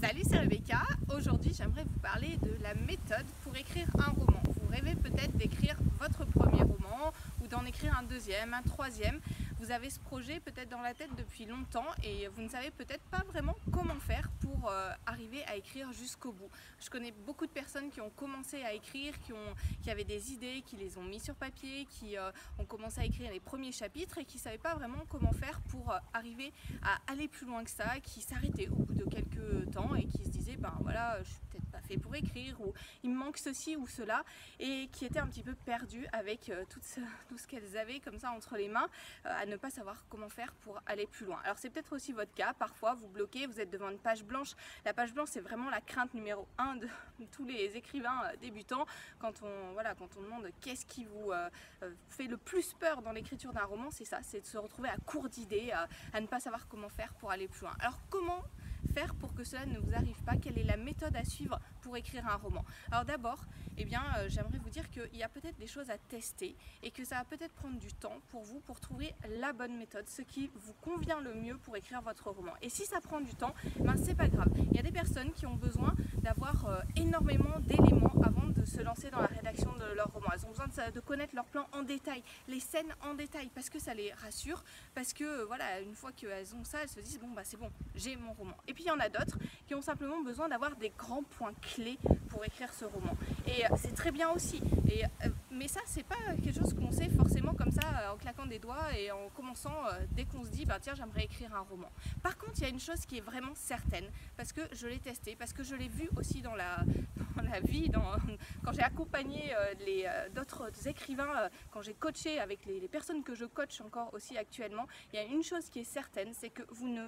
Salut, c'est Rebecca. Aujourd'hui, j'aimerais vous parler de la méthode pour écrire un roman. Vous rêvez peut-être d'écrire votre premier roman ou d'en écrire un deuxième, un troisième. Vous avez ce projet peut-être dans la tête depuis longtemps et vous ne savez peut-être pas vraiment comment faire pour arriver à écrire jusqu'au bout. Je connais beaucoup de personnes qui ont commencé à écrire, qui avaient des idées, qui les ont mis sur papier, qui ont commencé à écrire les premiers chapitres et qui ne savaient pas vraiment comment faire pour arriver à aller plus loin que ça, qui s'arrêtaient au bout de quelques temps et qui se disaient ben voilà, je suis peut-être pas fait pour écrire ou il me manque ceci ou cela, et qui étaient un petit peu perdus avec tout ce qu'elles avaient comme ça entre les mains, à ne pas savoir comment faire pour aller plus loin. Alors c'est peut-être aussi votre cas, parfois vous bloquez, vous êtes devant une page blanche. La page blanche, c'est vraiment la crainte numéro 1 de tous les écrivains débutants quand on demande qu'est-ce qui vous fait le plus peur dans l'écriture d'un roman. C'est ça, c'est de se retrouver à court d'idées, à ne pas savoir comment faire pour aller plus loin. Alors comment faire pour que cela ne vous arrive pas? Quelle est la méthode à suivre pour écrire un roman? Alors d'abord, j'aimerais vous dire qu'il y a peut-être des choses à tester et que ça va peut-être prendre du temps pour vous pour trouver la bonne méthode, ce qui vous convient le mieux pour écrire votre roman. Et si ça prend du temps, ben c'est pas grave. Il y a des personnes qui ont besoin d'avoir énormément d'éléments avant de se lancer dans la rédaction de leur roman. Elles ont besoin de connaître leur plan en détail, les scènes en détail, parce que ça les rassure, parce que voilà, une fois qu'elles ont ça, elles se disent bon bah c'est bon, j'ai mon roman. Et puis il y en a d'autres qui ont simplement besoin d'avoir des grands points clés pour écrire ce roman. Et c'est très bien aussi. Mais ça, c'est pas quelque chose qu'on sait forcément comme ça en claquant des doigts et en commençant dès qu'on se dit bah tiens, j'aimerais écrire un roman. Par contre, il y a une chose qui est vraiment certaine, parce que je l'ai testé, parce que je l'ai vu aussi dans la vie, quand j'ai accompagné d'autres écrivains, quand j'ai coaché avec les personnes que je coach encore aussi actuellement, il y a une chose qui est certaine, c'est que vous ne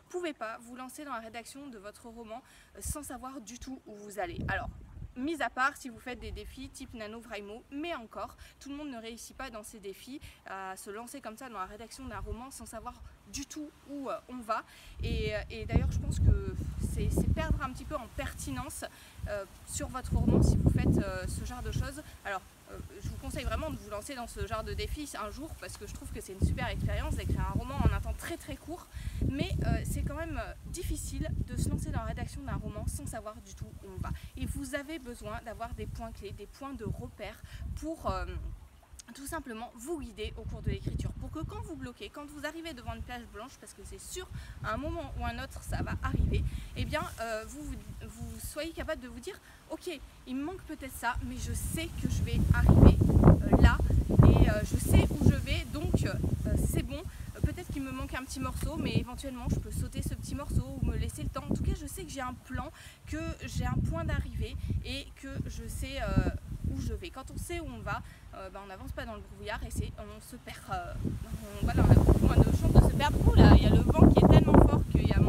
pouvez pas vous lancer dans la rédaction de votre roman sans savoir du tout où vous allez. Alors, mis à part si vous faites des défis type NaNoWriMo, mais encore, tout le monde ne réussit pas dans ces défis à se lancer comme ça dans la rédaction d'un roman sans savoir du tout où on va. Et d'ailleurs, je pense que c'est perdre un petit peu en pertinence sur votre roman si vous faites ce genre de choses. Alors, je vous conseille vraiment de vous lancer dans ce genre de défi un jour, parce que je trouve que c'est une super expérience d'écrire un roman en un temps très très court, mais c'est quand même difficile de se lancer dans la rédaction d'un roman sans savoir du tout où on va. Et vous avez besoin d'avoir des points clés, des points de repère pour tout simplement vous guider au cours de l'écriture, pour que quand vous bloquez, quand vous arrivez devant une page blanche, parce que c'est sûr, à un moment ou un autre ça va arriver, et bien vous soyez capable de vous dire ok, il me manque peut-être ça, mais je sais que je vais arriver là, et je sais où je vais, donc c'est bon. Peut-être qu'il me manque un petit morceau, mais éventuellement je peux sauter ce petit morceau ou me laisser le temps. En tout cas, je sais que j'ai un plan, que j'ai un point d'arrivée et que je sais où je vais. Quand on sait où on va, on n'avance pas dans le brouillard et on se perd. On a moins de chances de se perdre. Ouh là, il y a le vent qui est tellement fort qu'il y a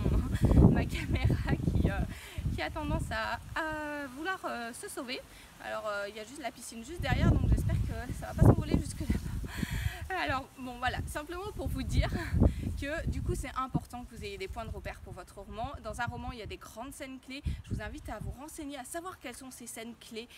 ma caméra qui a tendance à vouloir se sauver. Alors il y a juste la piscine juste derrière, donc j'espère que ça va pas s'envoler jusque là-bas. Alors bon voilà, simplement pour vous dire que du coup c'est important que vous ayez des points de repère pour votre roman. Dans un roman il y a des grandes scènes clés, je vous invite à vous renseigner, à savoir quelles sont ces scènes clés,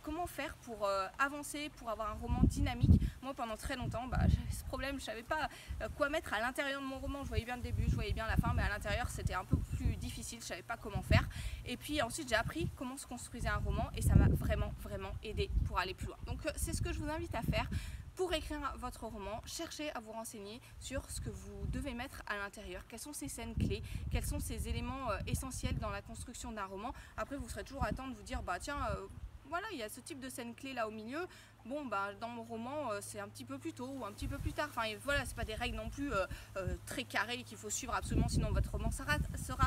comment faire pour avancer, pour avoir un roman dynamique. Moi pendant très longtemps j'avais ce problème, je ne savais pas quoi mettre à l'intérieur de mon roman. Je voyais bien le début, je voyais bien la fin, mais à l'intérieur c'était un peu plus difficile, je ne savais pas comment faire. Et puis ensuite j'ai appris comment se construisait un roman et ça m'a vraiment aidé pour aller plus loin. Donc c'est ce que je vous invite à faire. Pour écrire votre roman, cherchez à vous renseigner sur ce que vous devez mettre à l'intérieur, quelles sont ces scènes clés, quels sont ces éléments essentiels dans la construction d'un roman. Après, vous serez toujours à temps de vous dire, bah tiens, voilà, il y a ce type de scène clé là au milieu. Bon, dans mon roman, c'est un petit peu plus tôt ou un petit peu plus tard. Enfin, voilà, c'est pas des règles non plus très carrées qu'il faut suivre absolument, sinon votre roman sera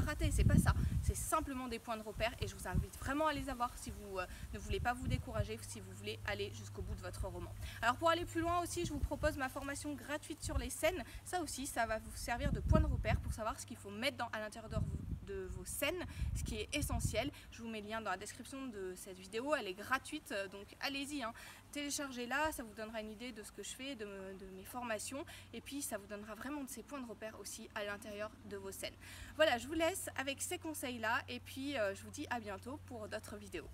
raté. C'est pas ça. C'est simplement des points de repère et je vous invite vraiment à les avoir si vous ne voulez pas vous décourager, si vous voulez aller jusqu'au bout de votre roman. Alors, pour aller plus loin aussi, je vous propose ma formation gratuite sur les scènes. Ça aussi, ça va vous servir de point de repère pour savoir ce qu'il faut mettre à l'intérieur de vos scènes, ce qui est essentiel. Je vous mets le lien dans la description de cette vidéo, elle est gratuite, donc allez-y, téléchargez-la, ça vous donnera une idée de ce que je fais, de mes formations, et puis ça vous donnera vraiment de ces points de repère aussi à l'intérieur de vos scènes. Voilà, je vous laisse avec ces conseils-là, et puis je vous dis à bientôt pour d'autres vidéos.